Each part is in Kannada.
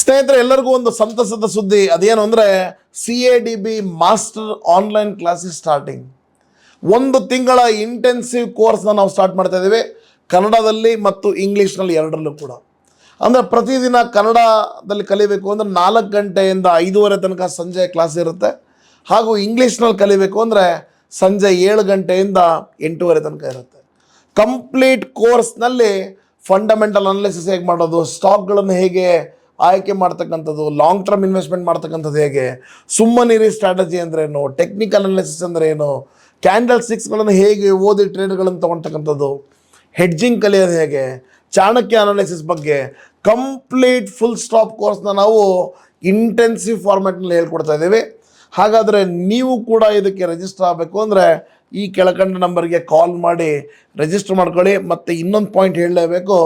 ಸ್ನೇಹಿತರೆ, ಎಲ್ಲರಿಗೂ ಒಂದು ಸಂತಸದ ಸುದ್ದಿ. ಅದೇನು ಅಂದರೆ CADB master online classes starting. 1 ತಿಂಗಳ ಇಂಟೆನ್ಸಿವ್ ಕೋರ್ಸ್ನ ನಾವು ಸ್ಟಾರ್ಟ್ ಮಾಡ್ತಾ ಇದ್ದೀವಿ, ಕನ್ನಡದಲ್ಲಿ ಮತ್ತು ಇಂಗ್ಲೀಷ್ನಲ್ಲಿ ಎರಡರಲ್ಲೂ ಕೂಡ. ಅಂದರೆ ಪ್ರತಿದಿನ ಕನ್ನಡದಲ್ಲಿ ಕಲಿಬೇಕು ಅಂದರೆ 4 ಗಂಟೆಯಿಂದ 5:30 ತನಕ ಸಂಜೆ ಕ್ಲಾಸ್ ಇರುತ್ತೆ. ಹಾಗೂ ಇಂಗ್ಲೀಷ್ನಲ್ಲಿ ಕಲಿಬೇಕು ಅಂದರೆ ಸಂಜೆ 7 ಗಂಟೆಯಿಂದ 8:30 ತನಕ ಇರುತ್ತೆ. ಕಂಪ್ಲೀಟ್ ಕೋರ್ಸ್ನಲ್ಲಿ ಫಂಡಮೆಂಟಲ್ ಅನಾಲಿಸಿಸ್ ಹೇಗೆ ಮಾಡೋದು, ಸ್ಟಾಕ್ಗಳನ್ನು ಹೇಗೆ ಆಯ್ಕೆ ಮಾಡ್ತಕ್ಕಂಥದ್ದು, ಲಾಂಗ್ ಟರ್ಮ್ ಇನ್ವೆಸ್ಟ್ಮೆಂಟ್ ಮಾಡ್ತಕ್ಕಂಥದ್ದು ಹೇಗೆ, ಸುಮ್ಮನಿರಿ ಸ್ಟ್ರಾಟಜಿ ಅಂದ್ರೇನು, ಟೆಕ್ನಿಕಲ್ ಅನಾಲಿಸಿಸ್ ಅಂದರೆ ಏನು, ಕ್ಯಾಂಡಲ್ ಸ್ಟಿಕ್ಸ್ಗಳನ್ನು ಹೇಗೆ ಓದಿ ಟ್ರೇಡ್ಗಳನ್ನು ತೊಗೊಳ್ತಕ್ಕಂಥದ್ದು, ಹೆಡ್ಜಿಂಗ್ ಕಲಿಯೋದು ಹೇಗೆ, ಚಾಣಕ್ಯ ಅನಾಲಿಸಿಸ್ ಬಗ್ಗೆ ಕಂಪ್ಲೀಟ್ ಫುಲ್ ಸ್ಟಾಪ್ ಕೋರ್ಸ್ನ ನಾವು ಇಂಟೆನ್ಸಿವ್ ಫಾರ್ಮ್ಯಾಟ್ನಲ್ಲಿ ಹೇಳ್ಕೊಡ್ತಾ ಇದ್ದೀವಿ. ಹಾಗಾದರೆ ನೀವು ಕೂಡ ಇದಕ್ಕೆ ರಿಜಿಸ್ಟರ್ ಆಗಬೇಕು ಅಂದರೆ ಈ ಕೆಳಕಂಡ ನಂಬರ್ಗೆ ಕಾಲ್ ಮಾಡಿ ರಿಜಿಸ್ಟರ್ ಮಾಡ್ಕೊಳ್ಳಿ. ಮತ್ತು ಇನ್ನೊಂದು ಪಾಯಿಂಟ್ ಹೇಳಲೇಬೇಕು,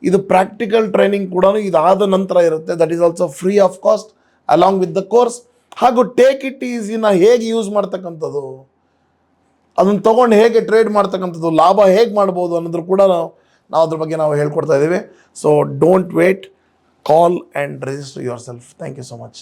ಇದು ಪ್ರಾಕ್ಟಿಕಲ್ ಟ್ರೈನಿಂಗ್ ಕೂಡ ಇದಾದ ನಂತರ ಇರುತ್ತೆ. That is also free of cost along with the course. ಹಾಗೂ ಟೇಕ್ ಇಟ್ ಈಸಿನ ಹೇಗೆ ಯೂಸ್ ಮಾಡ್ತಕ್ಕಂಥದ್ದು, ಅದನ್ನು ತೊಗೊಂಡು ಹೇಗೆ ಟ್ರೇಡ್ ಮಾಡ್ತಕ್ಕಂಥದ್ದು, ಲಾಭ ಹೇಗೆ ಮಾಡ್ಬೋದು ಅನ್ನೋದ್ರ ಕೂಡ ನಾವು ಅದ್ರ ಬಗ್ಗೆ ನಾವು ಹೇಳ್ಕೊಡ್ತಾ ಇದ್ದೀವಿ. So don't wait, call and register yourself. Thank you so much.